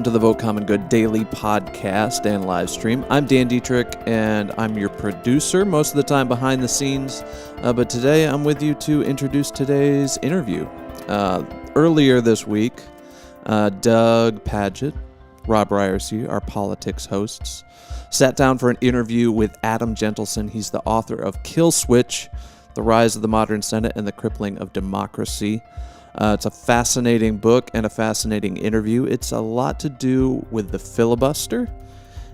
To the Vote Common Good daily podcast and live stream. I'm Dan DEITRICH, and I'm your producer most of the time behind the scenes, but today I'm with you to introduce today's interview. Earlier this week, Doug PAGITT, Robb RYERSE, our politics hosts, sat down for an interview with Adam Gentleson. He's the author of Kill Switch, The Rise of the Modern Senate and the Crippling of Democracy. It's a fascinating book and a fascinating interview. It's a lot to do with the filibuster.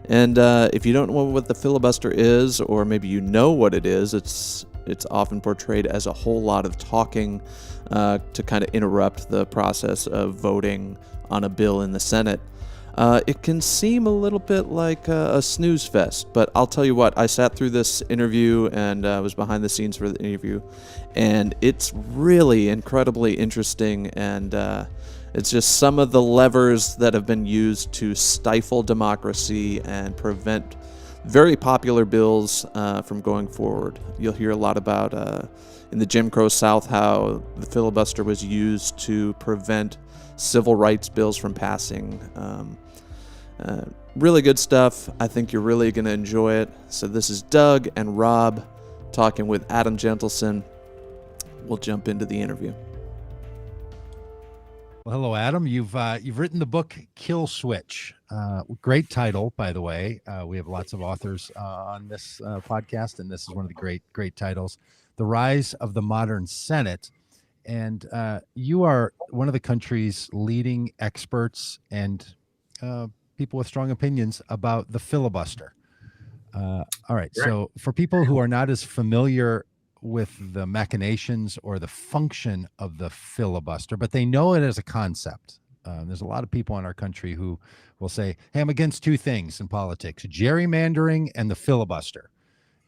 And if you don't know what the filibuster is, or maybe you know what it is, it's often portrayed as a whole lot of talking to kind of interrupt the process of voting on a bill in the Senate. It can seem a little bit like a snooze fest, but I'll tell you what, I sat through this interview and was behind the scenes for the interview, and it's really incredibly interesting, and it's just some of the levers that have been used to stifle democracy and prevent very popular bills from going forward. You'll hear a lot about, in the Jim Crow South, how the filibuster was used to prevent civil rights bills from passing. Really good stuff. I think you're really going to enjoy it. So this is Doug and Robb talking with Adam Gentleson. We'll jump into the interview. Well, hello, Adam. You've written the book Kill Switch. Great title, by the way. We have lots of authors on this podcast, and this is one of the great titles. The Rise of the Modern Senate. And you are one of the country's leading experts and people with strong opinions about the filibuster. All right. So for people who are not as familiar with the machinations or the function of the filibuster, but they know it as a concept. There's a lot of people in our country who will say, hey, I'm against two things in politics, gerrymandering and the filibuster.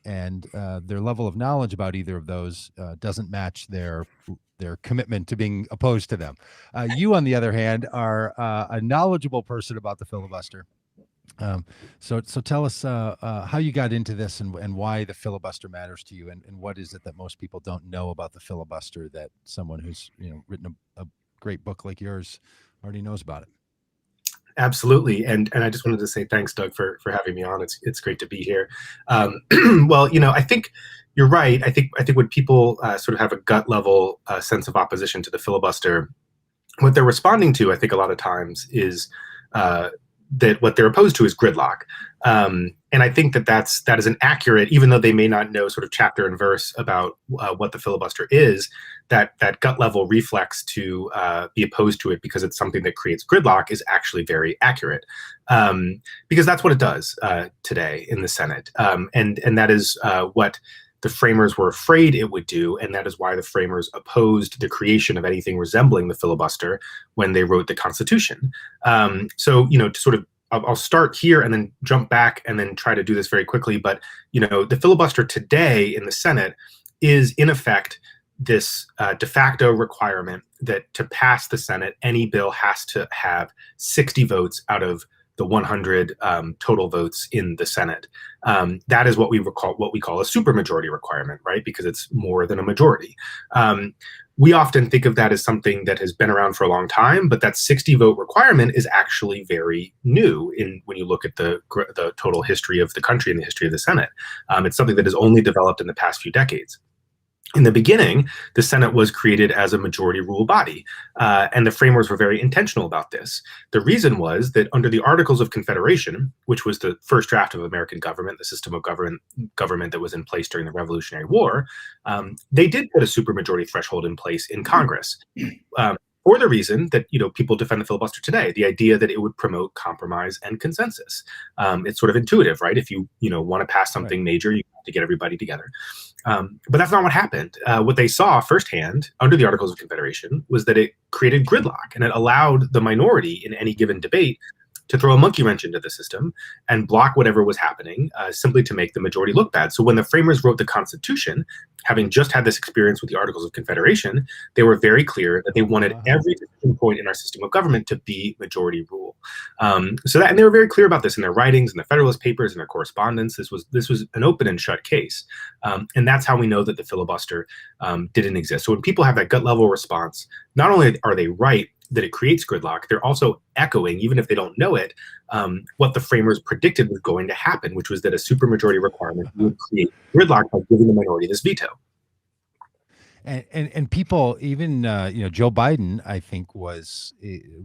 And their level of knowledge about either of those doesn't match their commitment to being opposed to them. You, on the other hand, are a knowledgeable person about the filibuster. So tell us how you got into this and why the filibuster matters to you, and what is it that most people don't know about the filibuster that someone who's written a great book like yours already knows about it. Absolutely. And I just wanted to say thanks, Doug, for having me on. It's great to be here. Well, I think you're right. I think when people sort of have a gut level sense of opposition to the filibuster, what they're responding to, I think a lot of times, is that what they're opposed to is gridlock. And I think that is an accurate, even though they may not know sort of chapter and verse about what the filibuster is, that gut level reflex to be opposed to it because it's something that creates gridlock is actually very accurate. Because that's what it does today in the Senate. And that is what the framers were afraid it would do, and that is why the framers opposed the creation of anything resembling the filibuster when they wrote the Constitution. So, to sort of, I'll start here and then jump back and then try to do this very quickly. But, the filibuster today in the Senate is, in effect, this de facto requirement that to pass the Senate, any bill has to have 60 votes out of the 100 total votes in the Senate. That is what we call a supermajority requirement, right? Because it's more than a majority. We often think of that as something that has been around for a long time, but that 60 vote requirement is actually very new when you look at the total history of the country and the history of the Senate. It's something that has only developed in the past few decades. In the beginning, the Senate was created as a majority rule body, and the framers were very intentional about this. The reason was that under the Articles of Confederation, which was the first draft of American government, the system of government that was in place during the Revolutionary War, they did put a supermajority threshold in place in Congress. For the reason that people defend the filibuster today, the idea that it would promote compromise and consensus. It's sort of intuitive, right? If you want to pass something major, you have to get everybody together. But that's not what happened. What they saw firsthand under the Articles of Confederation was that it created gridlock, and it allowed the minority in any given debate to throw a monkey wrench into the system and block whatever was happening simply to make the majority look bad. So when the framers wrote the Constitution, having just had this experience with the Articles of Confederation, they were very clear that they wanted every decision point in our system of government to be majority rule. And they were very clear about this in their writings, in the Federalist Papers, in their correspondence. This was an open and shut case. And that's how we know that the filibuster didn't exist. So when people have that gut level response, not only are they right that it creates gridlock, they're also echoing, even if they don't know it, what the framers predicted was going to happen, which was that a supermajority requirement would create gridlock by giving the minority this veto. And people, even Joe Biden, I think, was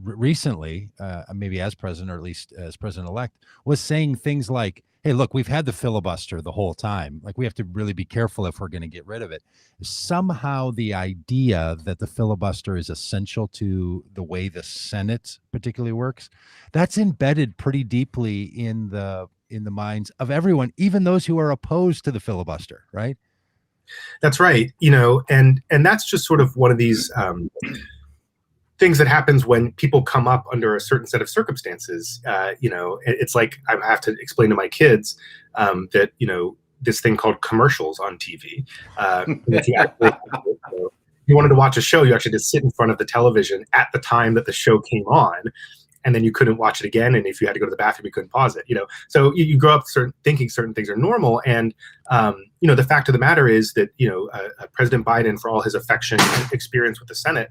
recently, maybe as president, or at least as president-elect, was saying things like, hey, look, we've had the filibuster the whole time. Like, we have to really be careful if we're going to get rid of it. Somehow the idea that the filibuster is essential to the way the Senate particularly works, that's embedded pretty deeply in the minds of everyone, even those who are opposed to the filibuster, right? That's right. And that's just sort of one of these things that happens when people come up under a certain set of circumstances. It's like I have to explain to my kids that, this thing called commercials on TV. If you wanted to watch a show, you actually just sit in front of the television at the time that the show came on, and then you couldn't watch it again. And if you had to go to the bathroom, you couldn't pause it. So you grow up thinking certain things are normal. And the fact of the matter is that President Biden, for all his affection and experience with the Senate,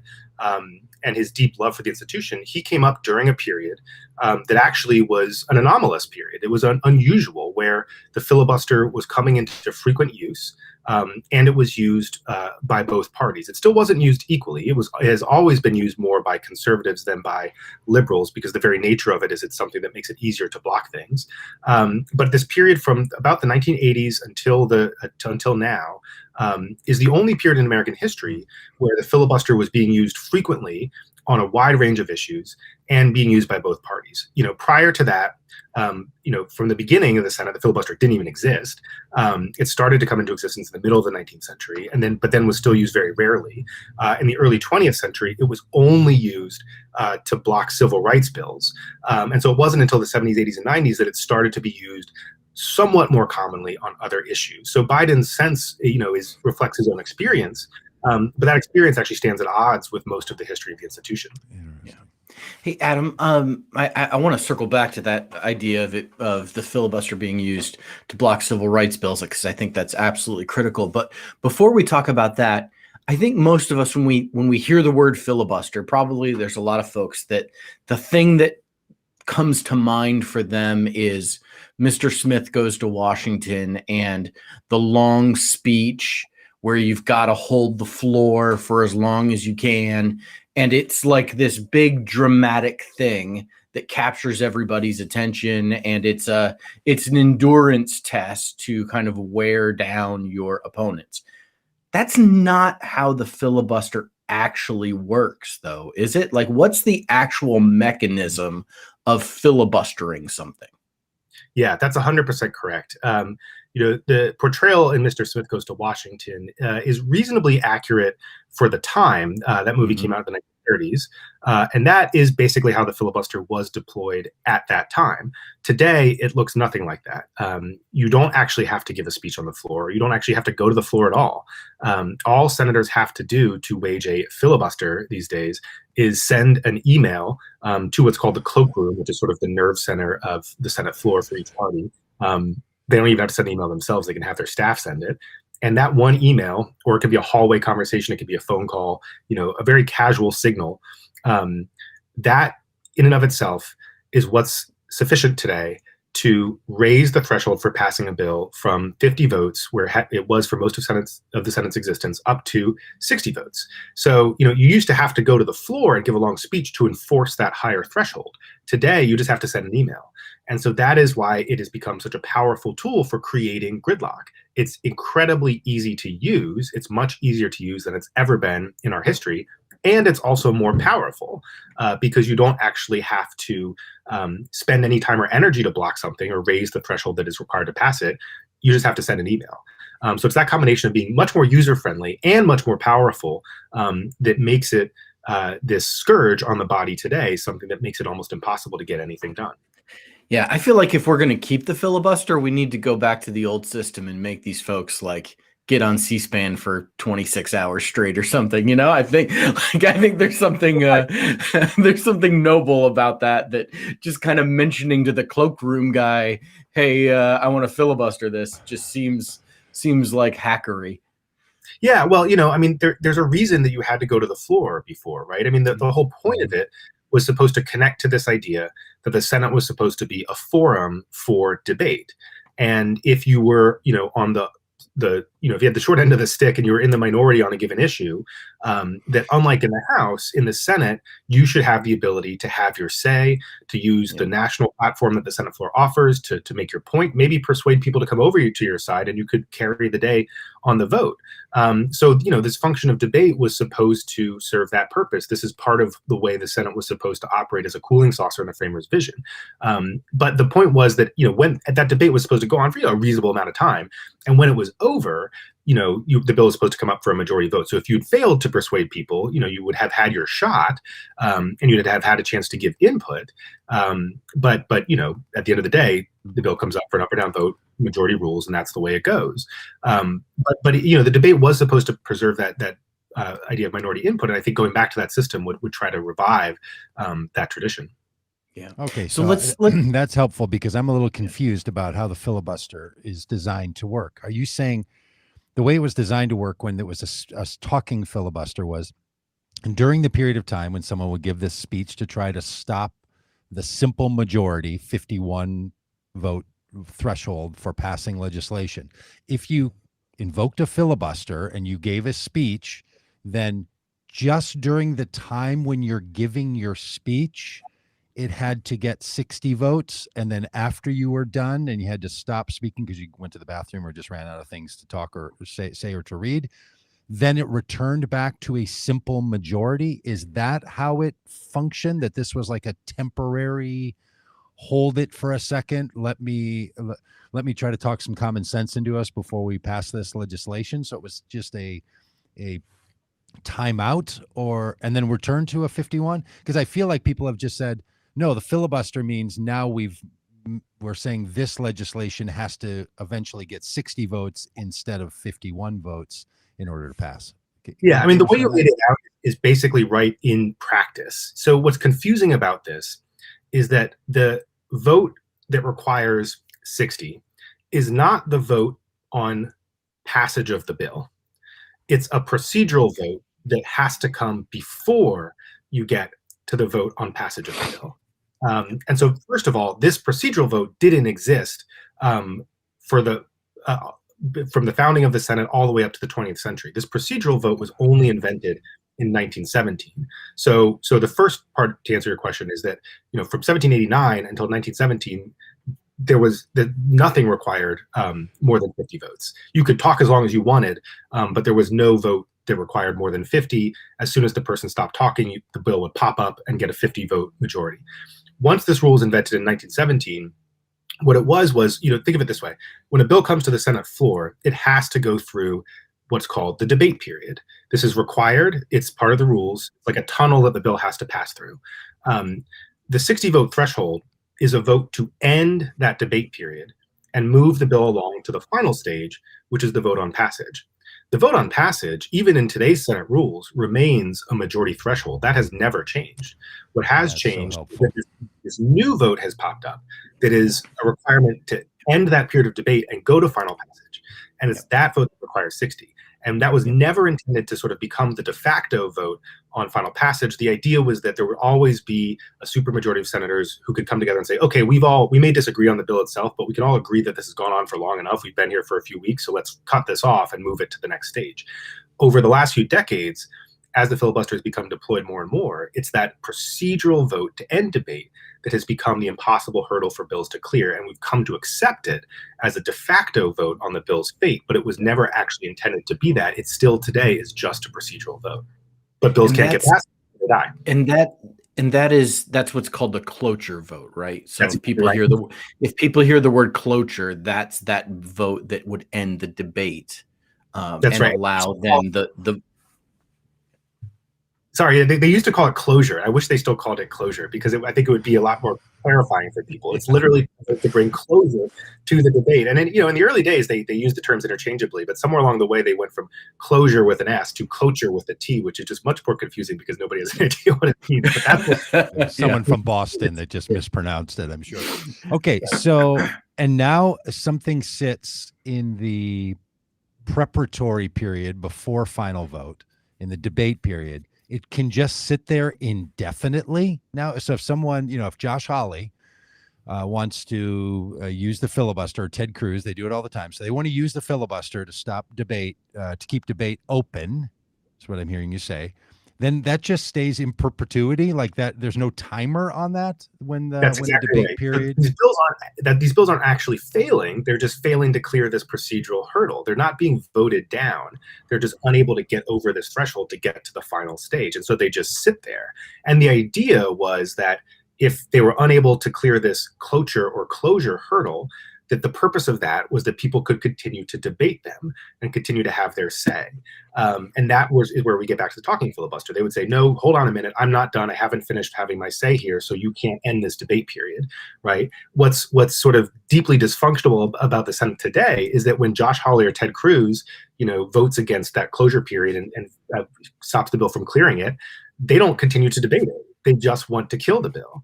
and his deep love for the institution, he came up during a period that actually was an anomalous period. It was unusual, where the filibuster was coming into frequent use, and it was used by both parties. It still wasn't used equally. It has always been used more by conservatives than by liberals, because the very nature of it is it's something that makes it easier to block things. But this period from about the 1980s until now is the only period in American history where the filibuster was being used frequently on a wide range of issues and being used by both parties. Prior to that, from the beginning of the Senate, the filibuster didn't even exist. It started to come into existence in the middle of the 19th century, but then was still used very rarely. In the early 20th century, it was only used to block civil rights bills. And so it wasn't until the 70s, 80s, and 90s that it started to be used somewhat more commonly on other issues. So Biden's sense, reflects his own experience, but that experience actually stands at odds with most of the history of the institution. Yeah. Hey, Adam, I want to circle back to that idea of the filibuster being used to block civil rights bills, because I think that's absolutely critical. But before we talk about that, I think most of us, when we hear the word filibuster, probably there's a lot of folks that the thing that comes to mind for them is Mr. Smith Goes to Washington and the long speech where you've got to hold the floor for as long as you can. And it's like this big dramatic thing that captures everybody's attention. And it's an endurance test to kind of wear down your opponents. That's not how the filibuster actually works, though, is it? Like, what's the actual mechanism of filibustering something? Yeah, that's 100% correct. The portrayal in Mr. Smith Goes to Washington is reasonably accurate for the time. That movie came out in the 1930s, and that is basically how the filibuster was deployed at that time. Today, it looks nothing like that. You don't actually have to give a speech on the floor. You don't actually have to go to the floor at all. All senators have to do to wage a filibuster these days is send an email to what's called the cloakroom, which is sort of the nerve center of the Senate floor for each party. They don't even have to send an email themselves. They can have their staff send it. And that one email, or it could be a hallway conversation, it could be a phone call, a very casual signal, that in and of itself is what's sufficient today to raise the threshold for passing a bill from 50 votes, where it was for most of the Senate's existence, up to 60 votes. So, you used to have to go to the floor and give a long speech to enforce that higher threshold. Today, you just have to send an email. And so that is why it has become such a powerful tool for creating gridlock. It's incredibly easy to use. It's much easier to use than it's ever been in our history. And it's also more powerful because you don't actually have to spend any time or energy to block something or raise the threshold that is required to pass it. You just have to send an email. So it's that combination of being much more user-friendly and much more powerful that makes it this scourge on the body today, something that makes it almost impossible to get anything done. Yeah, I feel like if we're going to keep the filibuster, we need to go back to the old system and make these folks get on C-SPAN for 26 hours straight or something. I think there's something there's something noble about that just kind of mentioning to the cloakroom guy, hey, I want to filibuster this, just seems like hackery. Yeah, well, I mean, there's a reason that you had to go to the floor before, right? I mean, the whole point of it was supposed to connect to this idea that the Senate was supposed to be a forum for debate. And if you were, on the if you had the short end of the stick and you were in the minority on a given issue, that unlike in the House, in the Senate, you should have the ability to have your say, to use the national platform that the Senate floor offers to make your point, maybe persuade people to come over to your side, and you could carry the day on the vote. So, this function of debate was supposed to serve that purpose. This is part of the way the Senate was supposed to operate as a cooling saucer in the framers' vision. But the point was that, when that debate was supposed to go on for a reasonable amount of time, and when it was over, the bill was supposed to come up for a majority vote. So if you'd failed to persuade people, you would have had your shot, and you'd have had a chance to give input. But at the end of the day, the bill comes up for an up or down vote, majority rules, and that's the way it goes. But the debate was supposed to preserve that idea of minority input, and I think going back to that system would try to revive that tradition. Yeah. Okay. So let's that's helpful, because I'm a little confused about how the filibuster is designed to work. Are you saying the way it was designed to work when there was a talking filibuster was during the period of time when someone would give this speech to try to stop the simple majority 51 vote threshold for passing legislation? If you invoked a filibuster and you gave a speech, then just during the time when you're giving your speech, it had to get 60 votes. And then after you were done and you had to stop speaking because you went to the bathroom or just ran out of things to talk or say or to read, then it returned back to a simple majority. Is that how it functioned? That this was like a temporary hold it for a second, let me try to talk some common sense into us before we pass this legislation? So it was just a timeout, and then return to a 51? Because I feel like people have just said, no, the filibuster means now we're saying this legislation has to eventually get 60 votes instead of 51 votes in order to pass. Yeah, I mean, the way you laid it out is basically right in practice. So what's confusing about this is that the vote that requires 60 is not the vote on passage of the bill. It's a procedural vote that has to come before you get to the vote on passage of the bill. And so, first of all, this procedural vote didn't exist from the founding of the Senate all the way up to the 20th century. This procedural vote was only invented in 1917. So the first part to answer your question is that, from 1789 until 1917, nothing required more than 50 votes. You could talk as long as you wanted, but there was no vote that required more than 50. As soon as the person stopped talking, the bill would pop up and get a 50 vote majority. Once this rule was invented in 1917, what it was, think of it this way. When a bill comes to the Senate floor, it has to go through what's called the debate period. This is required. It's part of the rules. It's like a tunnel that the bill has to pass through. The 60 vote threshold is a vote to end that debate period and move the bill along to the final stage, which is the vote on passage. The vote on passage, even in today's Senate rules, remains a majority threshold. That has never changed. What has changed is that this new vote has popped up that is a requirement to end that period of debate and go to final passage. And it's that vote that requires 60. And that was never intended to sort of become the de facto vote on final passage. The idea was that there would always be a supermajority of senators who could come together and say, okay, we may disagree on the bill itself, but we can all agree that this has gone on for long enough. We've been here for a few weeks, so let's cut this off and move it to the next stage. Over the last few decades, as the filibuster has become deployed more and more, it's that procedural vote to end debate that has become the impossible hurdle for bills to clear. And we've come to accept it as a de facto vote on the bill's fate, but it was never actually intended to be that. It still today is just a procedural vote. But bills can't get passed, they die. And that's what's called the cloture vote, right? So if people hear the word cloture, that's that vote that would end the debate. That's right. Allow then the Sorry, they used to call it closure. I wish they still called it closure, because I think it would be a lot more clarifying for people. It's literally to bring closure to the debate. And then, in the early days, they used the terms interchangeably, but somewhere along the way, they went from closure with an S to cloture with a T, which is just much more confusing because nobody has an idea what it means. But that's someone from Boston that just mispronounced it, I'm sure. Okay, so, and now something sits in the preparatory period before final vote, in the debate period, it can just sit there indefinitely now. So if someone, if Josh Hawley wants to use the filibuster, or Ted Cruz, they do it all the time. So they want to use the filibuster to stop debate, to keep debate open. That's what I'm hearing you say. Then that just stays in perpetuity, like that. There's no timer on that when the debate right. period. These bills aren't actually failing. They're just failing to clear this procedural hurdle. They're not being voted down. They're just unable to get over this threshold to get to the final stage, and so they just sit there. And the idea was that if they were unable to clear this cloture or closure hurdle, that the purpose of that was that people could continue to debate them and continue to have their say. And that is where we get back to the talking filibuster. They would say, no, hold on a minute. I'm not done. I haven't finished having my say here, so you can't end this debate period, right? What's sort of deeply dysfunctional about the Senate today is that when Josh Hawley or Ted Cruz, votes against that closure period and stops the bill from clearing it, they don't continue to debate it. They just want to kill the bill.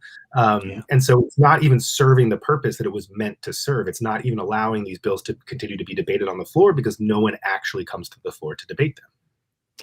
And so it's not even serving the purpose that it was meant to serve. It's not even allowing these bills to continue to be debated on the floor because no one actually comes to the floor to debate them.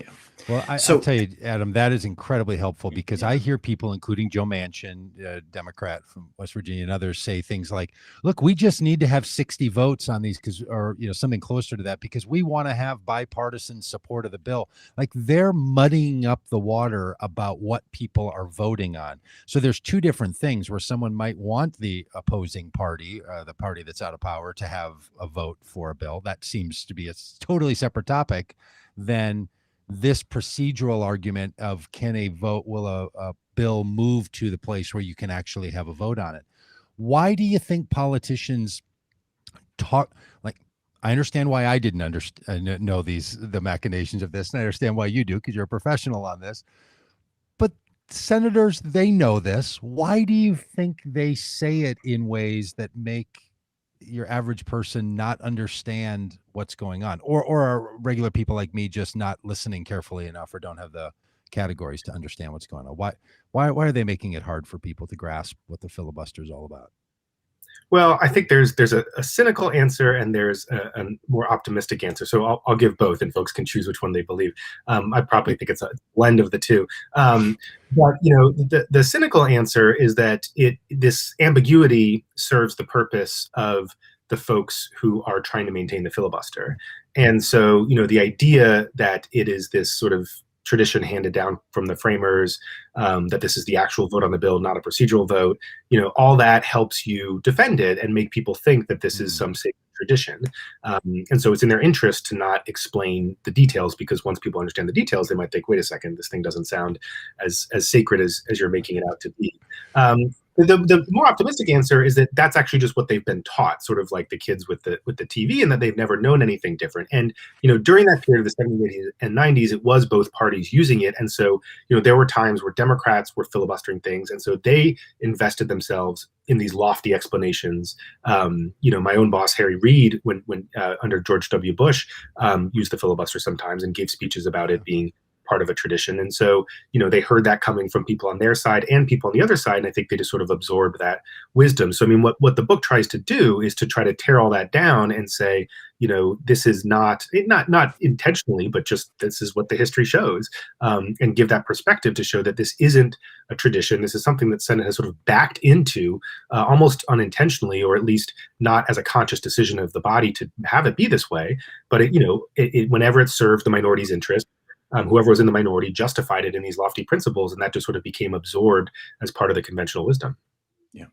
Yeah. Well, I'll tell you, Adam, that is incredibly helpful because I hear people, including Joe Manchin, Democrat from West Virginia, and others say things like, look, we just need to have 60 votes on these or something closer to that because we want to have bipartisan support of the bill. Like they're muddying up the water about what people are voting on. So there's two different things where someone might want the opposing party, the party that's out of power, to have a vote for a bill. That seems to be a totally separate topic than this procedural argument of will a bill move to the place where you can actually have a vote on it? Why do you think politicians talk like, I understand why I didn't know the machinations of this, and I understand why you do because you're a professional on this, but senators, they know this. Why do you think they say it in ways that make your average person not understand what's going on, or are regular people like me just not listening carefully enough or don't have the categories to understand what's going on? Why are they making it hard for people to grasp what the filibuster is all about? Well, I think there's a cynical answer and there's a more optimistic answer. So I'll give both, and folks can choose which one they believe. I probably think it's a blend of the two. But the cynical answer is that this ambiguity serves the purpose of the folks who are trying to maintain the filibuster. And so the idea that it is this sort of tradition handed down from the framers, that this is the actual vote on the bill, not a procedural vote, all that helps you defend it and make people think that this is some sacred tradition. And so it's in their interest to not explain the details, because once people understand the details, they might think, wait a second, this thing doesn't sound as sacred as you're making it out to be. The more optimistic answer is that that's actually just what they've been taught, sort of like the kids with the TV, and that they've never known anything different. And during that period of the 70s, 80s, and 90s, it was both parties using it, and so there were times where Democrats were filibustering things, and so they invested themselves in these lofty explanations. My own boss Harry Reid, when under George W. Bush, used the filibuster sometimes and gave speeches about it being part of a tradition. And so, they heard that coming from people on their side and people on the other side. And I think they just sort of absorbed that wisdom. So, I mean, what the book tries to do is to try to tear all that down and say, this is not intentionally, but just this is what the history shows, and give that perspective to show that this isn't a tradition. This is something that Senate has sort of backed into almost unintentionally, or at least not as a conscious decision of the body to have it be this way. But whenever it served the minority's interest, whoever was in the minority justified it in these lofty principles, and that just sort of became absorbed as part of the conventional wisdom. Yeah,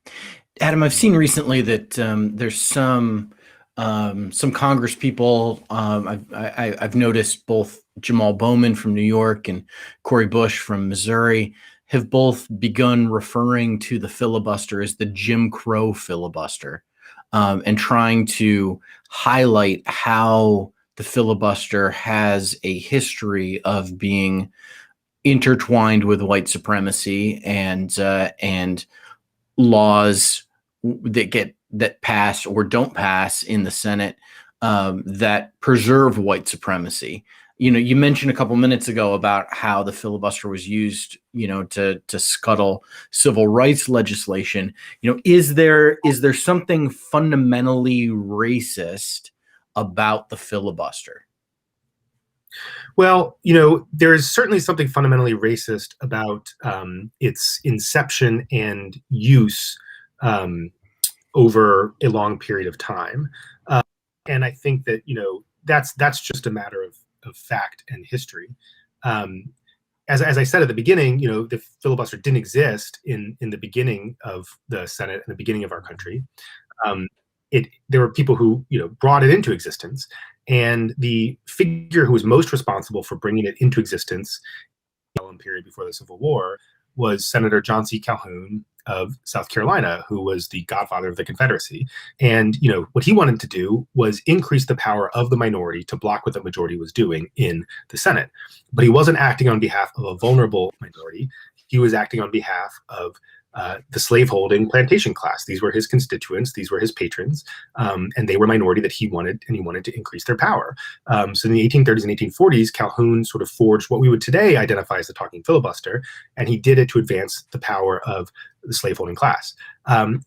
Adam, I've seen recently that there's some Congress people. I've noticed both Jamal Bowman from New York and Cori Bush from Missouri have both begun referring to the filibuster as the Jim Crow filibuster, and trying to highlight how the filibuster has a history of being intertwined with white supremacy and laws that pass or don't pass in the Senate that preserve white supremacy. You mentioned a couple minutes ago about how the filibuster was used, to scuttle civil rights legislation. Is there something fundamentally racist about the filibuster? Well, there is certainly something fundamentally racist about its inception and use over a long period of time. And I think that, that's just a matter of fact and history. As I said at the beginning, the filibuster didn't exist in the beginning of the Senate and the beginning of our country. There were people who brought it into existence, and the figure who was most responsible for bringing it into existence in the period before the Civil War was Senator John C. Calhoun of South Carolina, who was the godfather of the Confederacy. And what he wanted to do was increase the power of the minority to block what the majority was doing in the Senate. But he wasn't acting on behalf of a vulnerable minority. He was acting on behalf of the slaveholding plantation class. These were his constituents. These were his patrons, and they were a minority that he wanted to increase their power. So in the 1830s and 1840s, Calhoun sort of forged what we would today identify as the talking filibuster, and he did it to advance the power of the slaveholding class.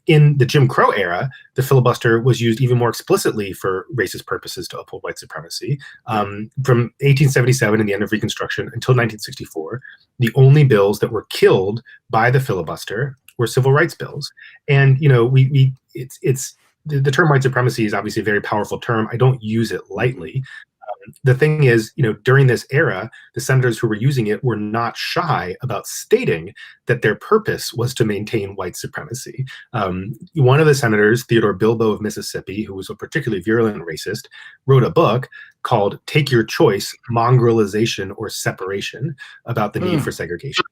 In the Jim Crow era, the filibuster was used even more explicitly for racist purposes to uphold white supremacy. From 1877 and the end of Reconstruction until 1964, the only bills that were killed by the filibuster were civil rights bills. And the term white supremacy is obviously a very powerful term. I don't use it lightly. The thing is, during this era, the senators who were using it were not shy about stating that their purpose was to maintain white supremacy. One of the senators, Theodore Bilbo of Mississippi, who was a particularly virulent racist, wrote a book called Take Your Choice, Mongrelization or Separation, about the need for segregation.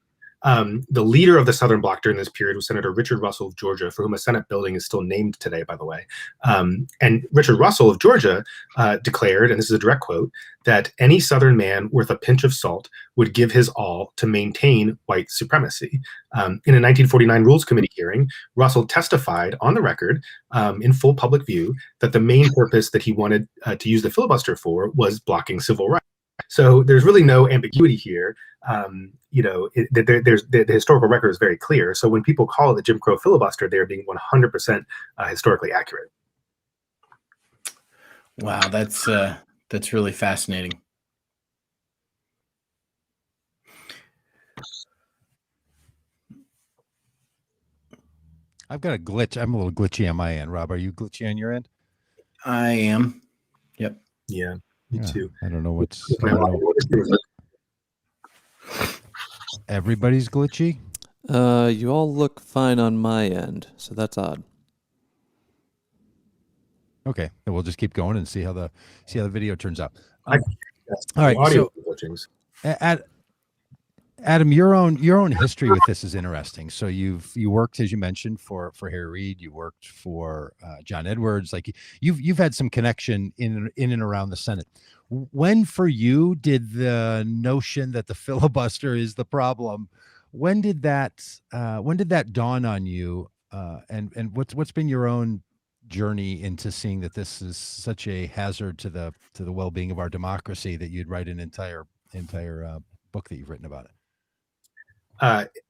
The leader of the Southern Bloc during this period was Senator Richard Russell of Georgia, for whom a Senate building is still named today, by the way. And Richard Russell of Georgia declared, and this is a direct quote, that any Southern man worth a pinch of salt would give his all to maintain white supremacy. In a 1949 Rules Committee hearing, Russell testified on the record in full public view that the main purpose that he wanted to use the filibuster for was blocking civil rights. So there's really no ambiguity here. The historical record is very clear. So when people call it the Jim Crow filibuster, they're being 100% historically accurate. Wow, that's really fascinating. I've got a glitch. I'm a little glitchy on my end. Rob, are you glitchy on your end? I am. Yep. Yeah, me too. I don't know what's going on. Everybody's glitchy? You all look fine on my end, so that's odd. Okay, then we'll just keep going and see how the video turns out. All right, audio so Adam, your own history with this is interesting. So you worked, as you mentioned, for Harry Reid. You worked for John Edwards. Like you've had some connection in and around the Senate. When for you did the notion that the filibuster is the problem? When did that dawn on you? And what's been your own journey into seeing that this is such a hazard to the well-being of our democracy that you'd write an entire book that you've written about it?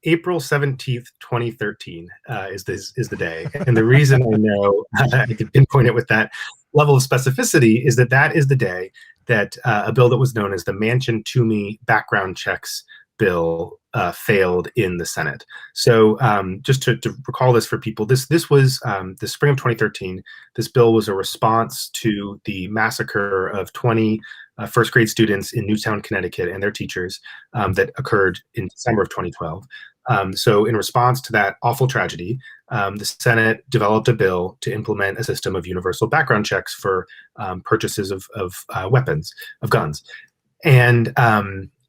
April 17th, 2013 is the day. And the reason I know I can pinpoint it with that level of specificity is that is the day that a bill that was known as the Manchin-Toomey background checks bill failed in the Senate. So just to recall this for people, this was the spring of 2013. This bill was a response to the massacre of 20 first grade students in Newtown, Connecticut, and their teachers that occurred in December of 2012. So in response to that awful tragedy, the Senate developed a bill to implement a system of universal background checks for purchases of weapons, of guns. And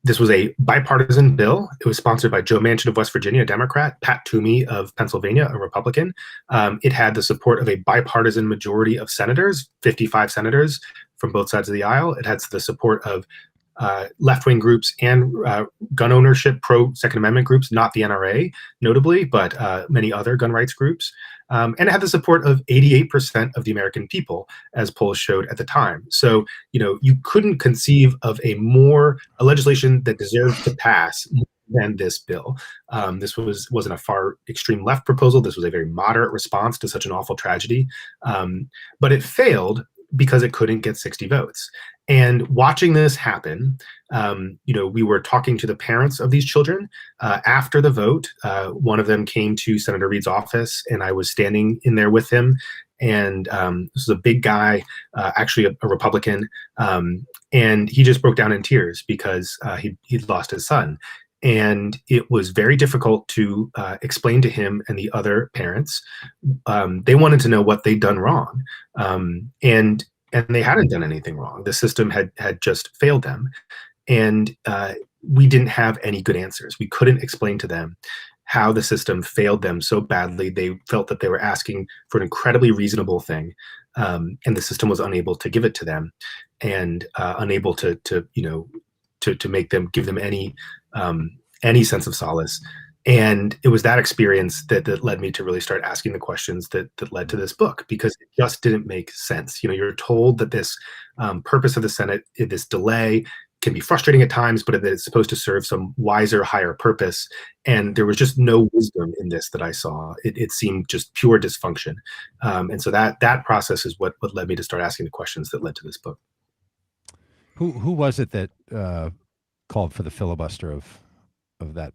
this was a bipartisan bill. It was sponsored by Joe Manchin of West Virginia, a Democrat, Pat Toomey of Pennsylvania, a Republican. It had the support of a bipartisan majority of senators, 55 senators from both sides of the aisle. It had the support of left-wing groups and gun ownership, pro-Second Amendment groups, not the NRA, notably, but many other gun rights groups. And it had the support of 88% of the American people, as polls showed at the time. So, you couldn't conceive of a legislation that deserved to pass than this bill. This wasn't a far extreme left proposal. This was a very moderate response to such an awful tragedy. But it failed because it couldn't get 60 votes. And watching this happen, we were talking to the parents of these children after the vote. One of them came to Senator Reid's office, and I was standing in there with him. And this is a big guy, actually a Republican, and he just broke down in tears because he'd lost his son. And it was very difficult to explain to him and the other parents. They wanted to know what they'd done wrong. And they hadn't done anything wrong. The system had just failed them. And we didn't have any good answers. We couldn't explain to them how the system failed them so badly. They felt that they were asking for an incredibly reasonable thing, and the system was unable to give it to them, and unable to make them, give them any sense of solace. And it was that experience that led me to really start asking the questions that led to this book, because it just didn't make sense. You're told that this purpose of the Senate, this delay, can be frustrating at times, but that it's supposed to serve some wiser, higher purpose. And there was just no wisdom in this that I saw. It seemed just pure dysfunction. And so that process is what led me to start asking the questions that led to this book. Who was it that called for the filibuster of that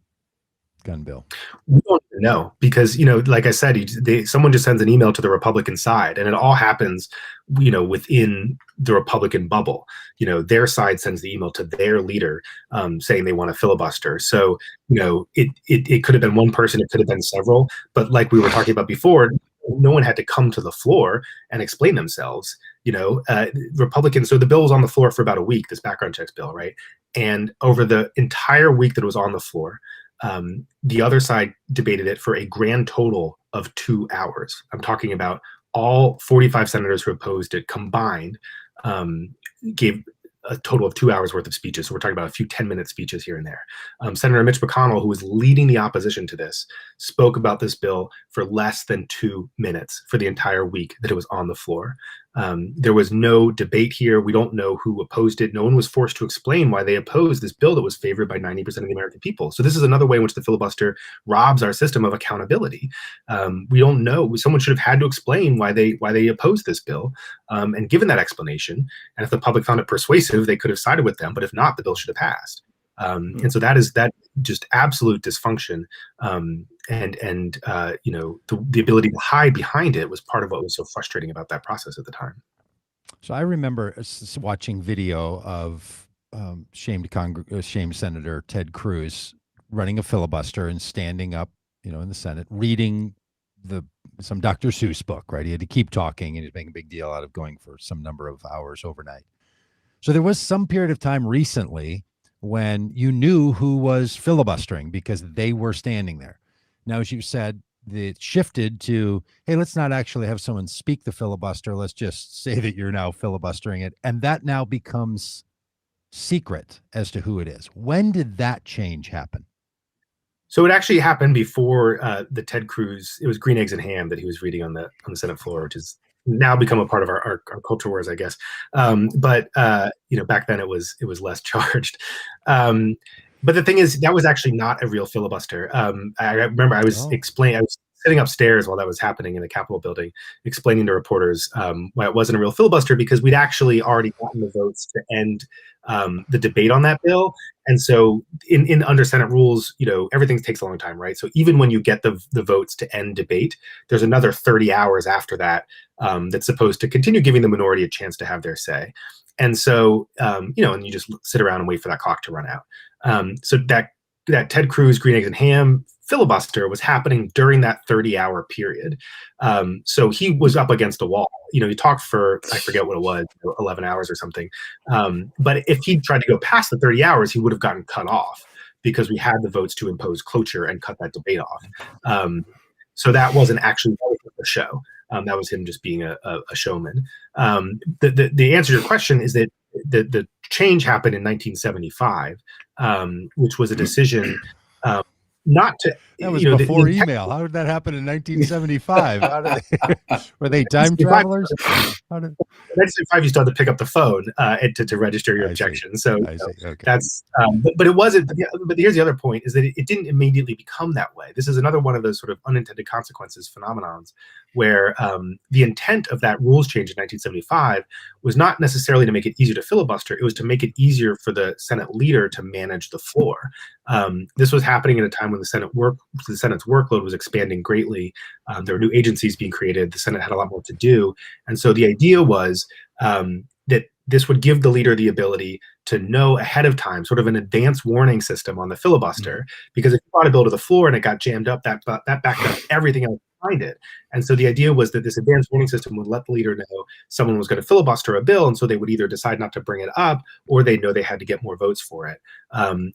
gun bill? We don't know, because like I said, someone just sends an email to the Republican side, and it all happens within the Republican bubble. Their side sends the email to their leader saying they want a filibuster. So it could have been one person, it could have been several, but like we were talking about before, no one had to come to the floor and explain themselves. Republicans, so the bill was on the floor for about a week, this background checks bill, right? And over the entire week that it was on the floor, the other side debated it for a grand total of 2 hours. I'm talking about all 45 senators who opposed it combined gave a total of 2 hours worth of speeches. So we're talking about a few 10-minute speeches here and there. Senator Mitch McConnell, who was leading the opposition to this, spoke about this bill for less than 2 minutes for the entire week that it was on the floor. There was no debate here. We don't know who opposed it. No one was forced to explain why they opposed this bill that was favored by 90% of the American people. So this is another way in which the filibuster robs our system of accountability. We don't know. Someone should have had to explain why they opposed this bill, and given that explanation. And if the public found it persuasive, they could have sided with them. But if not, the bill should have passed. And so that just absolute dysfunction. The ability to hide behind it was part of what was so frustrating about that process at the time. So I remember watching video of shamed Senator Ted Cruz running a filibuster and standing up, in the Senate, reading some Dr. Seuss book, right? He had to keep talking, and he was making a big deal out of going for some number of hours overnight. So there was some period of time recently when you knew who was filibustering because they were standing there. Now, as you said, it shifted to, hey, let's not actually have someone speak the filibuster. Let's just say that you're now filibustering it. And that now becomes secret as to who it is. When did that change happen? So it actually happened before the Ted Cruz, it was Green Eggs and Ham that he was reading on the Senate floor, which has now become a part of our culture wars, I guess. But back then it was less charged. But the thing is, that was actually not a real filibuster. I remember I was sitting upstairs while that was happening in the Capitol building, explaining to reporters why it wasn't a real filibuster, because we'd actually already gotten the votes to end the debate on that bill. And so in under Senate rules, everything takes a long time, right? So even when you get the votes to end debate, there's another 30 hours after that that's supposed to continue giving the minority a chance to have their say. And so, and you just sit around and wait for that clock to run out. So that Ted Cruz, Green Eggs and Ham filibuster was happening during that 30-hour period. So he was up against a wall. He talked for, I forget what it was, 11 hours or something. But if he tried to go past the 30 hours, he would have gotten cut off because we had the votes to impose cloture and cut that debate off. So that wasn't actually a show. That was him just being a showman. The answer to your question is that the change happened in 1975, which was a decision not to. That was before email. How did that happen in 1975? Were they time travelers? 1975, you still had to pick up the phone to register your objection. So okay. That's. But it wasn't. But here's the other point: is that it didn't immediately become that way. This is another one of those sort of unintended consequences phenomenons, where the intent of that rules change in 1975 was not necessarily to make it easier to filibuster. It was to make it easier for the Senate leader to manage the floor. This was happening at a time when the Senate's workload was expanding greatly. There were new agencies being created. The Senate had a lot more to do. And so the idea was that this would give the leader the ability to know ahead of time, sort of an advance warning system on the filibuster, because if you brought a bill to the floor and it got jammed up, that backed up everything else behind it. And so the idea was that this advance warning system would let the leader know someone was going to filibuster a bill, and so they would either decide not to bring it up, or they'd know they had to get more votes for it.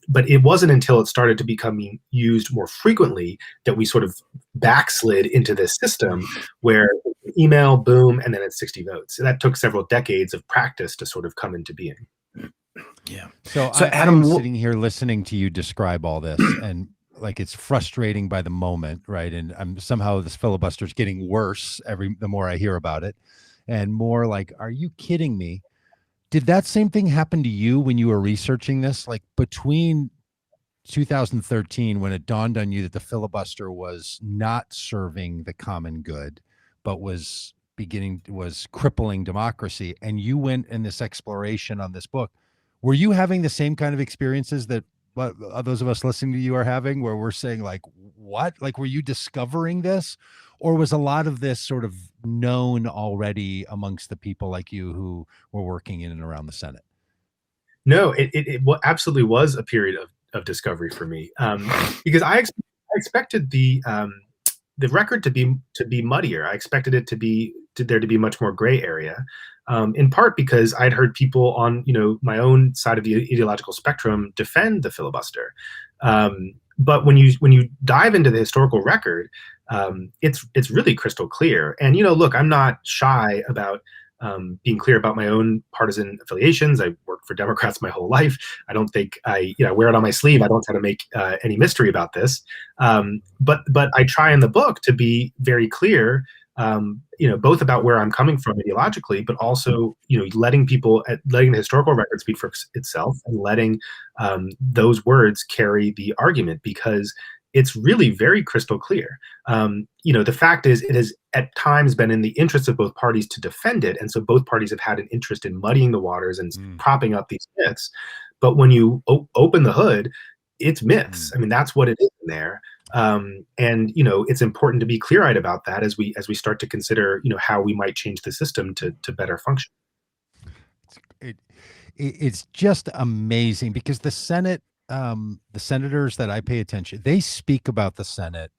But it wasn't until it started to become used more frequently that we sort of backslid into this system where email, boom, and then it's 60 votes. So that took several decades of practice to sort of come into being. Yeah. So Adam, I'm sitting here listening to you describe all this, and like it's frustrating by the moment, right? And I'm somehow this filibuster is getting worse the more I hear about it, and more like, are you kidding me? Did that same thing happen to you when you were researching this? Like between 2013, when it dawned on you that the filibuster was not serving the common good, but was crippling democracy, and you went in this exploration on this book, were you having the same kind of experiences that those of us listening to you are having, where we're saying like, what? Like, were you discovering this, or was a lot of this sort of known already amongst the people like you who were working in and around the Senate? No, it absolutely was a period of discovery for me, because I expected the record to be muddier. I expected it there to be much more gray area, in part because I'd heard people on my own side of the ideological spectrum defend the filibuster. But when you dive into the historical record, it's really crystal clear. And look, I'm not shy about being clear about my own partisan affiliations. I worked for Democrats my whole life. I don't think I wear it on my sleeve. I don't try to make any mystery about this. But I try in the book to be very clear, both about where I'm coming from ideologically, but also letting the historical record speak for itself, and letting those words carry the argument, because it's really very crystal clear. The fact is, it has at times been in the interest of both parties to defend it, and so both parties have had an interest in muddying the waters and propping up these myths. But when you open the hood, it's myths. I mean, that's what it is in there. And it's important to be clear-eyed about that as we start to consider how we might change the system to better function. It's just amazing, because the Senate, the senators that I pay attention, they speak about the Senate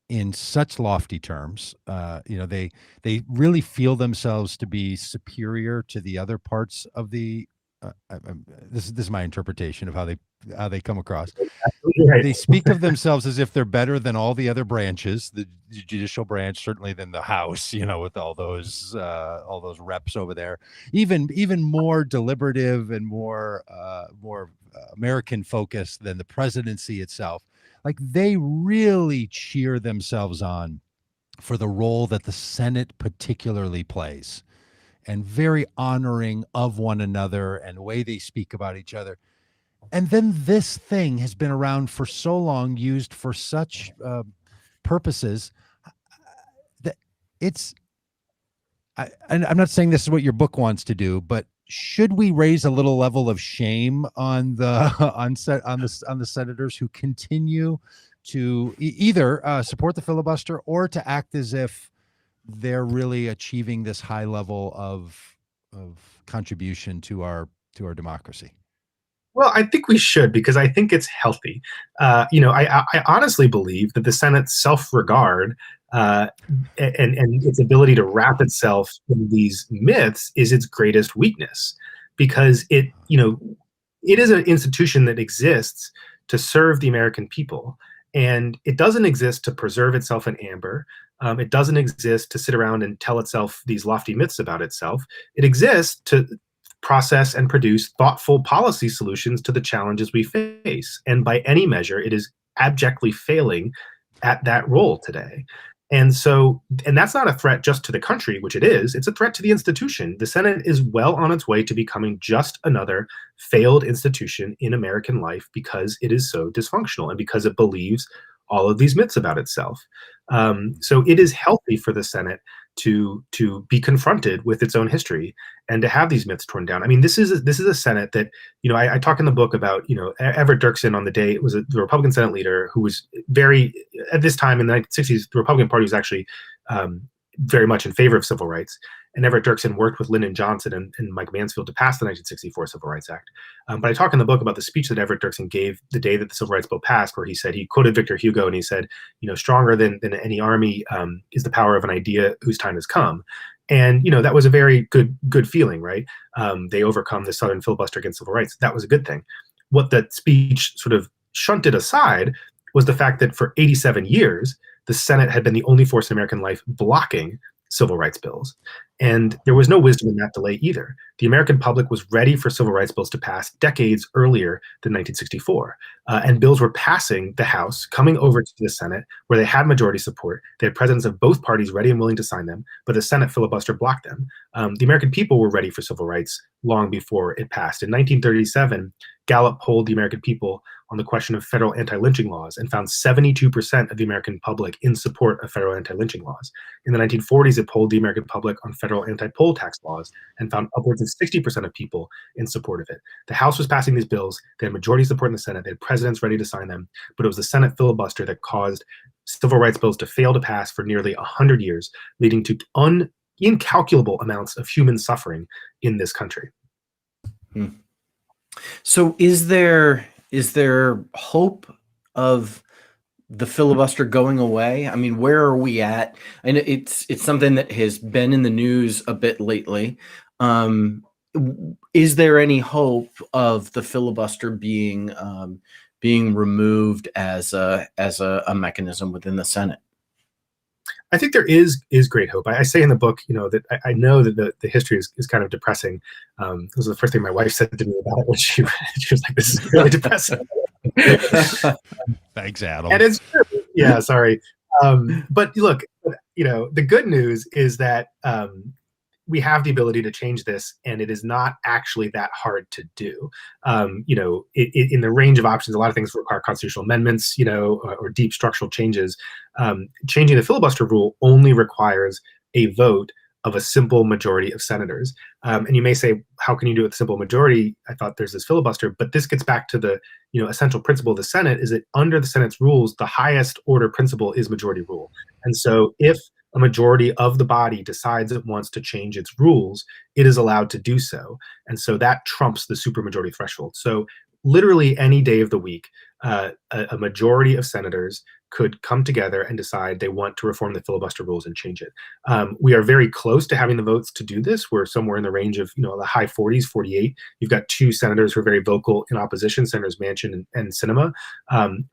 in such lofty terms. They really feel themselves to be superior to the other parts of the. This is my interpretation of how they come across. Right. They speak of themselves as if they're better than all the other branches, the judicial branch, certainly than the House, with all those reps over there, even more deliberative and more American focused than the presidency itself. Like, they really cheer themselves on for the role that the Senate particularly plays, and very honoring of one another and the way they speak about each other. And then this thing has been around for so long, used for such purposes, that and I'm not saying this is what your book wants to do, but should we raise a little level of shame on the senators who continue to either support the filibuster or to act as if they're really achieving this high level of contribution to our democracy? Well, I think we should, because I think it's healthy. I honestly believe that the Senate's self-regard and its ability to wrap itself in these myths is its greatest weakness, because it is an institution that exists to serve the American people, and it doesn't exist to preserve itself in amber. It doesn't exist to sit around and tell itself these lofty myths about itself. It exists to process and produce thoughtful policy solutions to the challenges we face. And by any measure, it is abjectly failing at that role today. And that's not a threat just to the country, which it is. It's a threat to the institution. The Senate is well on its way to becoming just another failed institution in American life, because it is so dysfunctional and because it believes all of these myths about itself. So it is healthy for the Senate to be confronted with its own history and to have these myths torn down. I mean, this is a Senate that, I talk in the book about, Everett Dirksen on the day it was the Republican Senate leader who was at this time in the 1960s, the Republican Party was actually very much in favor of civil rights. And Everett Dirksen worked with Lyndon Johnson and Mike Mansfield to pass the 1964 Civil Rights Act. But I talk in the book about the speech that Everett Dirksen gave the day that the Civil Rights Bill passed, where he said, he quoted Victor Hugo, and he said, stronger than any army is the power of an idea whose time has come. And, that was a very good feeling, right? They overcome the Southern filibuster against civil rights. That was a good thing. What that speech sort of shunted aside was the fact that for 87 years, the Senate had been the only force in American life blocking civil rights bills. And there was no wisdom in that delay either. The American public was ready for civil rights bills to pass decades earlier than 1964. And bills were passing the House, coming over to the Senate, where they had majority support. They had presidents of both parties ready and willing to sign them, but the Senate filibuster blocked them. The American people were ready for civil rights long before it passed. In 1937, Gallup polled the American people on the question of federal anti-lynching laws and found 72% of the American public in support of federal anti-lynching laws. In the 1940s, it polled the American public on federal anti-poll tax laws and found upwards of 60% of people in support of it. The House was passing these bills. They had majority support in the Senate. They had presidents ready to sign them. But it was the Senate filibuster that caused civil rights bills to fail to pass for nearly 100 years, leading to incalculable amounts of human suffering in this country. So is there hope of the filibuster going away? I mean, where are we at? And it's something that has been in the news a bit lately. Is there any hope of the filibuster being removed as a mechanism within the Senate? I think there is great hope. I say in the book, that I know that the history is kind of depressing. This was the first thing my wife said to me about it when she was like, "This is really depressing." Thanks, Adam. And it's true. Yeah, sorry. But look, the good news is that we have the ability to change this, and it is not actually that hard to do. In the range of options, a lot of things require constitutional amendments, or deep structural changes. Changing the filibuster rule only requires a vote of a simple majority of senators. And you may say, how can you do it with a simple majority? I thought there's this filibuster, but this gets back to the essential principle of the Senate is that under the Senate's rules, the highest order principle is majority rule. And so if a majority of the body decides it wants to change its rules, it is allowed to do so. And so that trumps the supermajority threshold. So literally any day of the week, a majority of senators could come together and decide they want to reform the filibuster rules and change it. We are very close to having the votes to do this. We're somewhere in the range of, the high 40s, 48. You've got two senators who are very vocal in opposition, Senators Manchin and Sinema.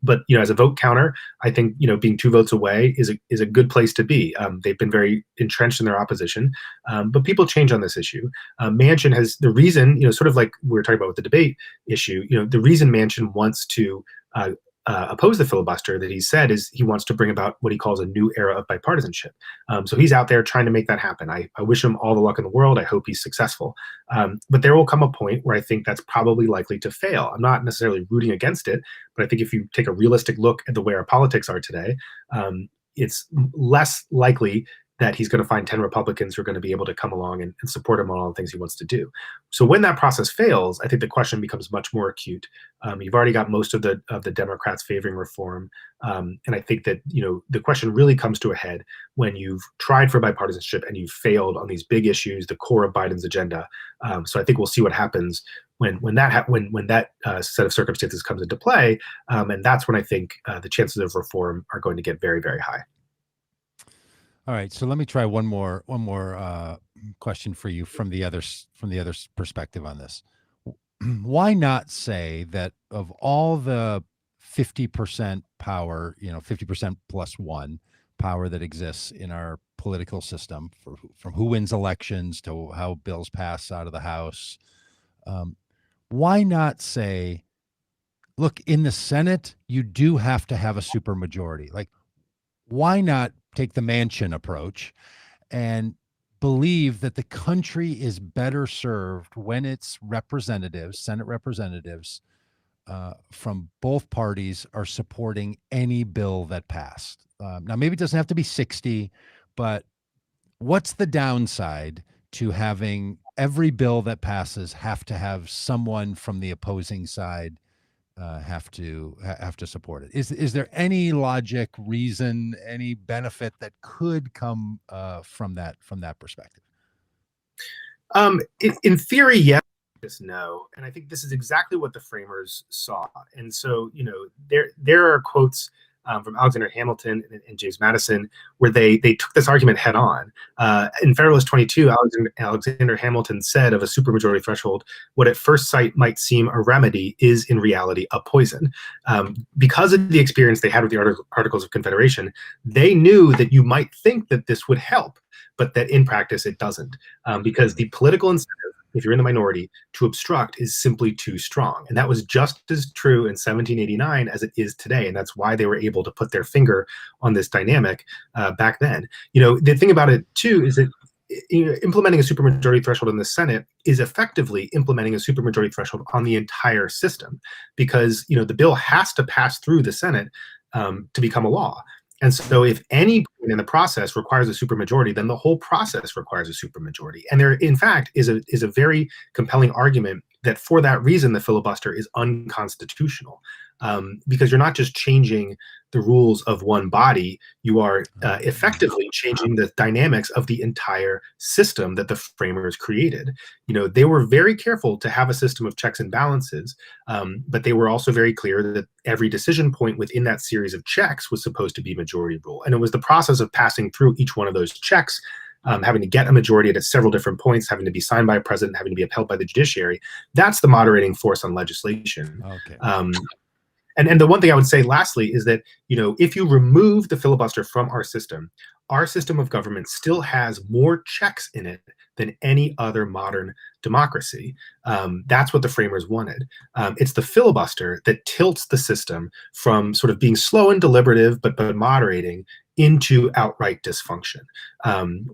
But, as a vote counter, I think, being 2 votes away is a good place to be. They've been very entrenched in their opposition, but people change on this issue. Manchin has the reason, sort of like we were talking about with the debate issue, the reason Manchin wants to oppose the filibuster that he said is he wants to bring about what he calls a new era of bipartisanship. So he's out there trying to make that happen. I wish him all the luck in the world. I hope he's successful. But there will come a point where I think that's probably likely to fail. I'm not necessarily rooting against it, but I think if you take a realistic look at the way our politics are today, it's less likely that he's going to find 10 Republicans who are going to be able to come along and support him on all the things he wants to do. So when that process fails, I think the question becomes much more acute. You've already got most of the Democrats favoring reform. And I think that, the question really comes to a head when you've tried for bipartisanship and you've failed on these big issues, the core of Biden's agenda. So I think we'll see what happens when that set of circumstances comes into play. And that's when I think the chances of reform are going to get very, very high. All right, so let me try one more question for you from the other perspective on this. Why not say that of all the 50% power, 50% plus one power that exists in our political system, from who wins elections to how bills pass out of the House, why not say, look, in the Senate, you do have to have a supermajority? Like, why not take the Manchin approach and believe that the country is better served when its representatives, Senate representatives, from both parties are supporting any bill that passed. Now, maybe it doesn't have to be 60, but what's the downside to having every bill that passes have to have someone from the opposing side have to support it? Is there any logic, reason, any benefit that could come from that perspective? In theory, yes. No, and I think this is exactly what the framers saw. And so, there are quotes from Alexander Hamilton and James Madison where they took this argument head on. In Federalist 22, Alexander Hamilton said of a supermajority threshold, what at first sight might seem a remedy is in reality a poison. Because of the experience they had with the Articles of Confederation, they knew that you might think that this would help, but that in practice it doesn't, because the political incentive, if you're in the minority, to obstruct is simply too strong. And that was just as true in 1789 as it is today. And that's why they were able to put their finger on this dynamic back then. The thing about it, too, is that implementing a supermajority threshold in the Senate is effectively implementing a supermajority threshold on the entire system, because the bill has to pass through the Senate to become a law. And so if any point in the process requires a supermajority, then the whole process requires a supermajority. And there, in fact, is a very compelling argument that for that reason, the filibuster is unconstitutional, because you're not just changing the rules of one body, you are effectively changing the dynamics of the entire system that the framers created. They were very careful to have a system of checks and balances, but they were also very clear that every decision point within that series of checks was supposed to be majority rule. And it was the process of passing through each one of those checks, having to get a majority at several different points, having to be signed by a president, having to be upheld by the judiciary. That's the moderating force on legislation. Okay. And the one thing I would say lastly is that, if you remove the filibuster from our system of government still has more checks in it than any other modern democracy. That's what the framers wanted. It's the filibuster that tilts the system from sort of being slow and deliberative, but moderating, into outright dysfunction.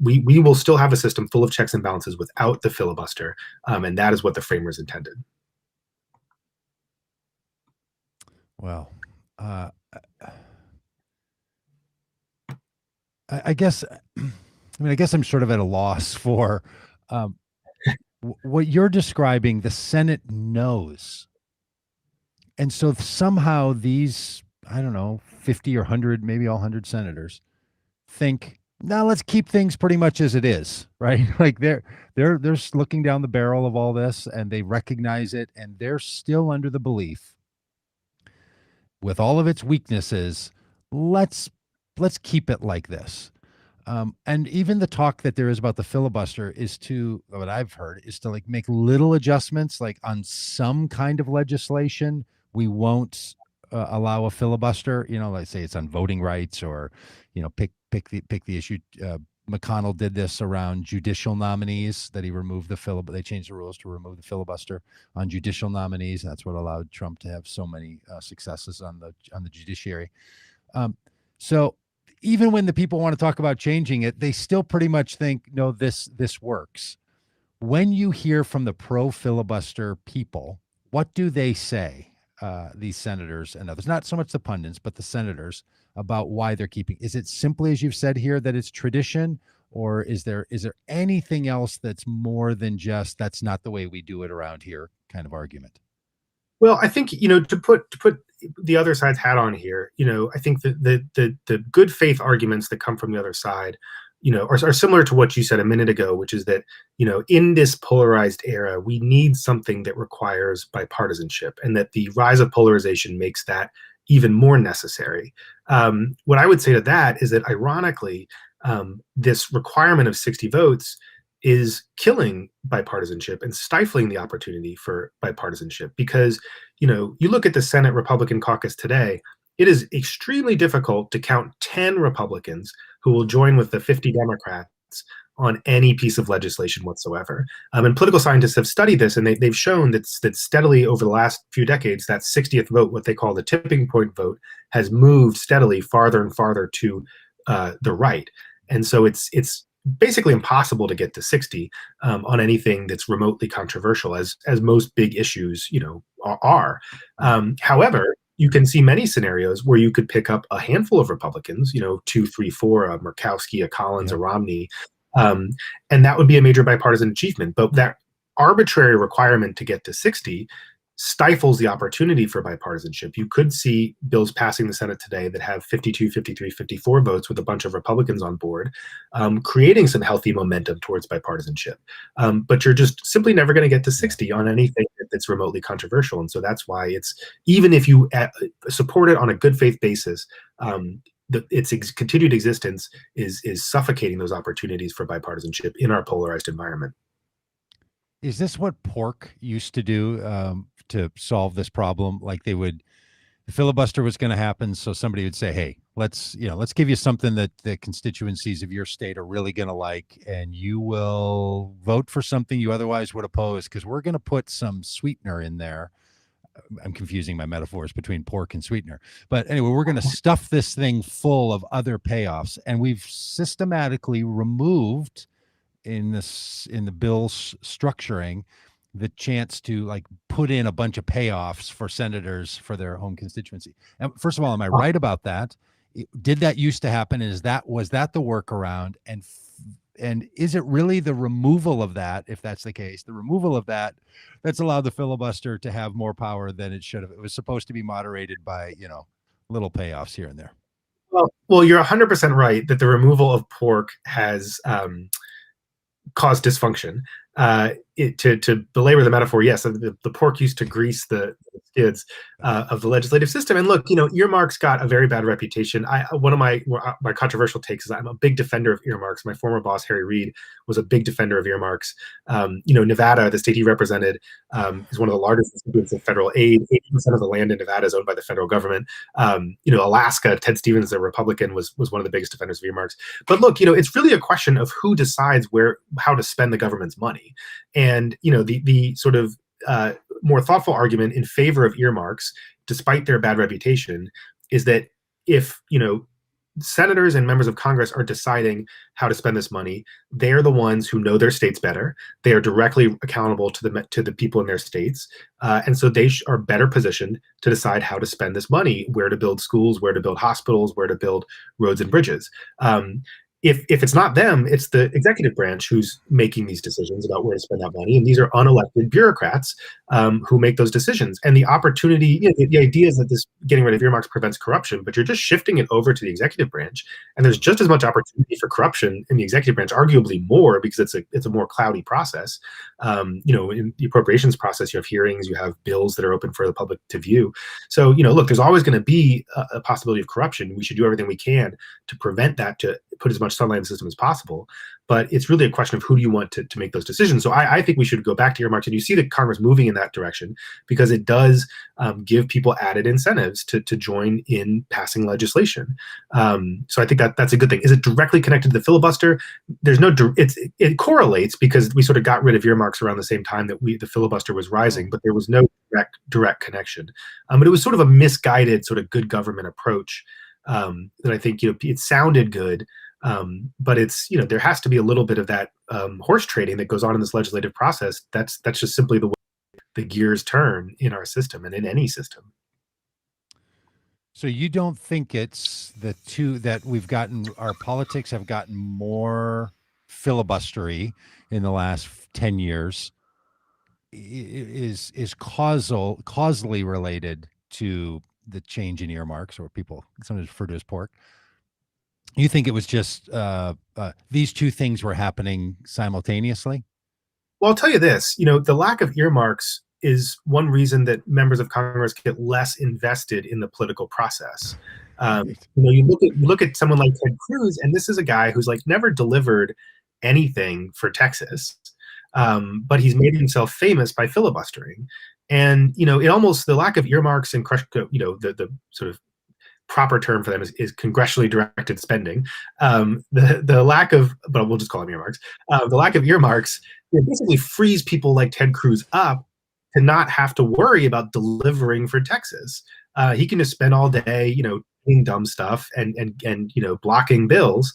We will still have a system full of checks and balances without the filibuster, and that is what the framers intended. Well, I guess I'm sort of at a loss for what you're describing. The Senate knows, and so somehow these, I don't know, 50 or 100, maybe all 100 senators think, now let's keep things pretty much as it is, right? Like they're looking down the barrel of all this, and they recognize it, and they're still under the belief, with all of its weaknesses, let's keep it like this. And even the talk that there is about the filibuster is what I've heard is to like make little adjustments, like on some kind of legislation, we won't allow a filibuster. Let's say it's on voting rights, or pick the issue. McConnell did this around judicial nominees, that he removed the filibuster. They changed the rules to remove the filibuster on judicial nominees. And that's what allowed Trump to have so many successes on the judiciary. So even when the people want to talk about changing it, they still pretty much think, no, this works. When you hear from the pro-filibuster people, what do they say, these senators and others, not so much the pundits, but the senators, about why they're keeping? Is it simply, as you've said here, that it's tradition, or is there anything else that's more than just that's not the way we do it around here kind of argument? Well, I think, to put the other side's hat on here, I think that the good faith arguments that come from the other side, are similar to what you said a minute ago, which is that, in this polarized era, we need something that requires bipartisanship, and that the rise of polarization makes that even more necessary. What I would say to that is that, ironically, this requirement of 60 votes is killing bipartisanship and stifling the opportunity for bipartisanship, because you look at the Senate Republican caucus today, it is extremely difficult to count 10 Republicans who will join with the 50 Democrats on any piece of legislation whatsoever. And political scientists have studied this, and they've shown that steadily over the last few decades, that 60th vote, what they call the tipping point vote, has moved steadily farther and farther to the right. And so it's basically impossible to get to 60 on anything that's remotely controversial, as most big issues, are. However, you can see many scenarios where you could pick up a handful of Republicans, 2, 3, 4, a Murkowski, a Collins, a Romney, and that would be a major bipartisan achievement. But that arbitrary requirement to get to 60 stifles the opportunity for bipartisanship. You could see bills passing the Senate today that have 52, 53, 54 votes with a bunch of Republicans on board, creating some healthy momentum towards bipartisanship. But you're just simply never going to get to 60 on anything that's remotely controversial. And so that's why it's, even if you support it on a good faith basis, its continued existence is suffocating those opportunities for bipartisanship in our polarized environment. Is this what pork used to do to solve this problem? Like the filibuster was going to happen, so somebody would say, "Hey, let's give you something that the constituencies of your state are really going to like, and you will vote for something you otherwise would oppose because we're going to put some sweetener in there." I'm confusing my metaphors between pork and sweetener, but anyway, we're going to stuff this thing full of other payoffs, and we've systematically removed in the bill's structuring the chance to like put in a bunch of payoffs for senators for their home constituency. And first of all, am I right about that? Did that used to happen? And was that the workaround? And is it really the removal of that, if that's the case, the removal of that's allowed the filibuster to have more power than it should have? It was supposed to be moderated by, little payoffs here and there. Well, you're 100% right that the removal of pork has cause dysfunction. To belabor the metaphor, yes, the pork used to grease the skids of the legislative system. And look, earmarks got a very bad reputation. One of my controversial takes is I'm a big defender of earmarks. My former boss, Harry Reid, was a big defender of earmarks. Nevada, the state he represented, is one of the largest recipients of federal aid. 80% of the land in Nevada is owned by the federal government. Alaska, Ted Stevens, a Republican, was one of the biggest defenders of earmarks. But look, it's really a question of who decides how to spend the government's money. And the sort of more thoughtful argument in favor of earmarks, despite their bad reputation, is that if senators and members of Congress are deciding how to spend this money, they're the ones who know their states better. They are directly accountable to the people in their states, and so they are better positioned to decide how to spend this money, where to build schools, where to build hospitals, where to build roads and bridges. If it's not them, it's the executive branch who's making these decisions about where to spend that money. And these are unelected bureaucrats who make those decisions. And the opportunity, the idea is that this getting rid of earmarks prevents corruption, but you're just shifting it over to the executive branch. And there's just as much opportunity for corruption in the executive branch, arguably more, because it's a more cloudy process. In the appropriations process, you have hearings, you have bills that are open for the public to view. So, look, there's always going to be a possibility of corruption. We should do everything we can to prevent that, to put as much sunlight in the system as possible. But it's really a question of who do you want to make those decisions. So I think we should go back to earmarks, and you see the Congress moving in that direction because it does give people added incentives to join in passing legislation. So I think that's a good thing. Is it directly connected to the filibuster? There's no. It correlates because we sort of got rid of earmarks around the same time that the filibuster was rising, but there was no direct connection. But it was sort of a misguided sort of good government approach that I think it sounded good. But it's, there has to be a little bit of that horse trading that goes on in this legislative process. That's just simply the way the gears turn in our system and in any system. So you don't think it's that our politics have gotten more filibustery in the last 10 years is causally related to the change in earmarks, or people sometimes refer to as pork? You think it was just these two things were happening simultaneously? Well, I'll tell you this, the lack of earmarks is one reason that members of Congress get less invested in the political process. You look at someone like Ted Cruz, and this is a guy who's never delivered anything for Texas, but he's made himself famous by filibustering. And, the lack of earmarks and, the sort of proper term for them is congressionally directed spending. The lack of, but we'll just call them earmarks. The lack of earmarks basically frees people like Ted Cruz up to not have to worry about delivering for Texas. He can just spend all day, doing dumb stuff and blocking bills.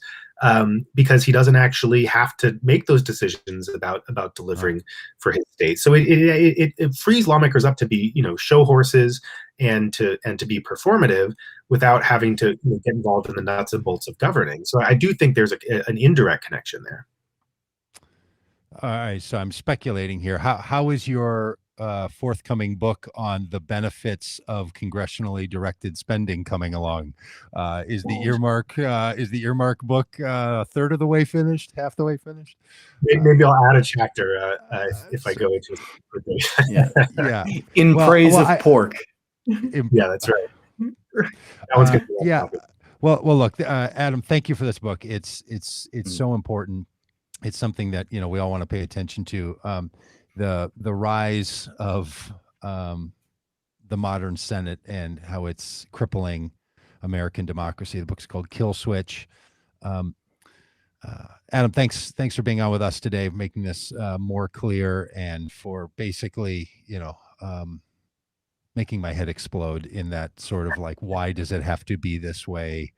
because he doesn't actually have to make those decisions about delivering for his state. So it frees lawmakers up to be, show horses and to be performative without having to get involved in the nuts and bolts of governing. So I do think there's an indirect connection there. All right, so I'm speculating here. How is your forthcoming book on the benefits of congressionally directed spending coming along? Is the earmark book a third of the way finished, half the way finished? Maybe I'll add a chapter if I go into it. Yeah. In praise of pork. Yeah, that's right. That one's gonna be topic. Well, look, Adam, thank you for this book. It's so important. It's something that we all want to pay attention to. The rise of the modern Senate and how it's crippling American democracy. The book's called Kill Switch. Adam, thanks for being on with us today, making this more clear, and for basically making my head explode in that sort of like, why does it have to be this way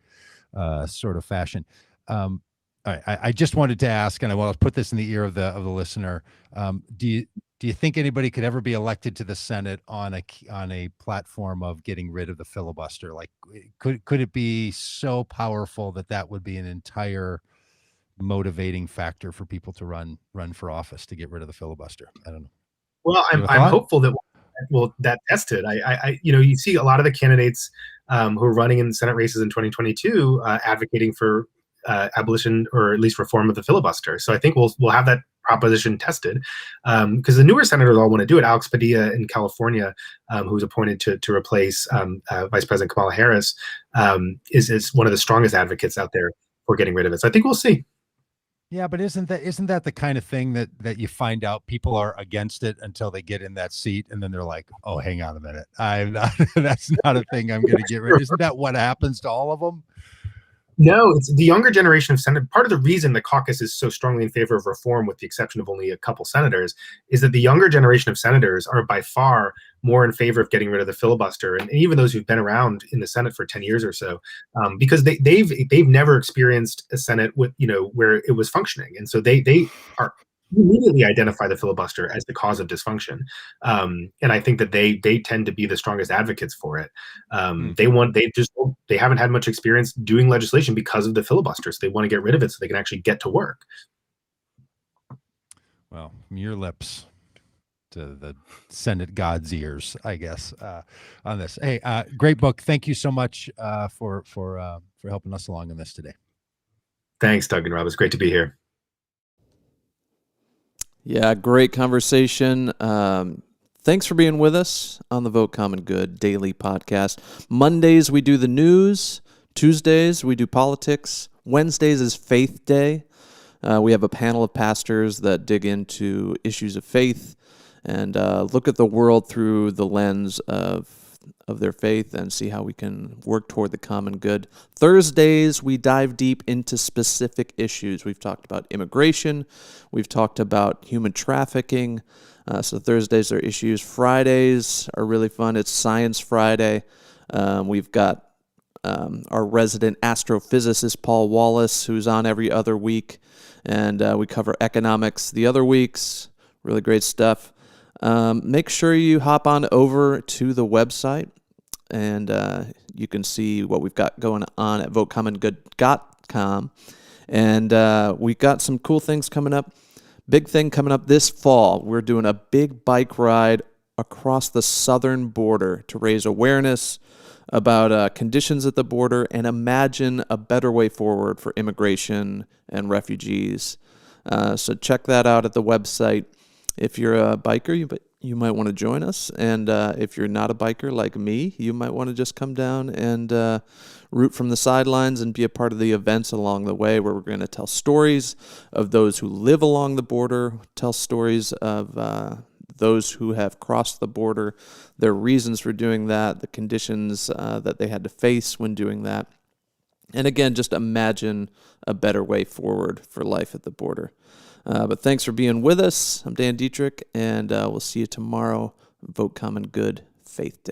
sort of fashion. All right, I just wanted to ask, and I want to put this in the ear of the listener. Do you think anybody could ever be elected to the Senate on a platform of getting rid of the filibuster? Like, could it be so powerful that would be an entire motivating factor for people to run for office, to get rid of the filibuster? I don't know. Well, I'm hopeful that that tested. You see a lot of the candidates who are running in Senate races in 2022 advocating for abolition or at least reform of the filibuster. So I think we'll have that proposition tested because the newer senators all want to do it. Alex Padilla in California, who's appointed to replace Vice President Kamala Harris, is one of the strongest advocates out there for getting rid of it. So I think we'll see. Yeah, but isn't that the kind of thing that you find out people are against it until they get in that seat, and then they're like, oh, hang on a minute, that's not a thing I'm going to get rid of. Isn't that what happens to all of them? No, it's the younger generation of senators. Part of the reason the caucus is so strongly in favor of reform, with the exception of only a couple senators, is that the younger generation of senators are by far more in favor of getting rid of the filibuster, and even those who've been around in the Senate for 10 years or so, because they've never experienced a Senate with where it was functioning, and so they are immediately identify the filibuster as the cause of dysfunction, and I think that they tend to be the strongest advocates for it. They haven't had much experience doing legislation because of the filibuster, so they want to get rid of it so they can actually get to work. Well, from your lips to the Senate God's ears, I guess, on this. Hey, great book. Thank you so much for helping us along on this today. Thanks, Doug and Robb. It's great to be here. Yeah, great conversation. Thanks for being with us on the Vote Common Good daily podcast. Mondays, we do the news. Tuesdays, we do politics. Wednesdays is Faith Day. We have a panel of pastors that dig into issues of faith and look at the world through the lens of their faith and see how we can work toward the common good. Thursdays, we dive deep into specific issues. We've talked about immigration. We've talked about human trafficking. So Thursdays are issues. Fridays are really fun. It's Science Friday. We've got our resident astrophysicist, Paul Wallace, who's on every other week. And we cover economics the other weeks. Really great stuff. Make sure you hop on over to the website, and you can see what we've got going on at votecommongood.com. And we've got some cool things coming up. Big thing coming up this fall. We're doing a big bike ride across the southern border to raise awareness about conditions at the border and imagine a better way forward for immigration and refugees. So check that out at the website. If you're a biker, you might want to join us. And if you're not a biker like me, you might want to just come down and root from the sidelines and be a part of the events along the way, where we're going to tell stories of those who live along the border, tell stories of those who have crossed the border, their reasons for doing that, the conditions that they had to face when doing that. And again, just imagine a better way forward for life at the border. But thanks for being with us. I'm Dan DEITRICH, and we'll see you tomorrow. Vote Common Good, Faith Day.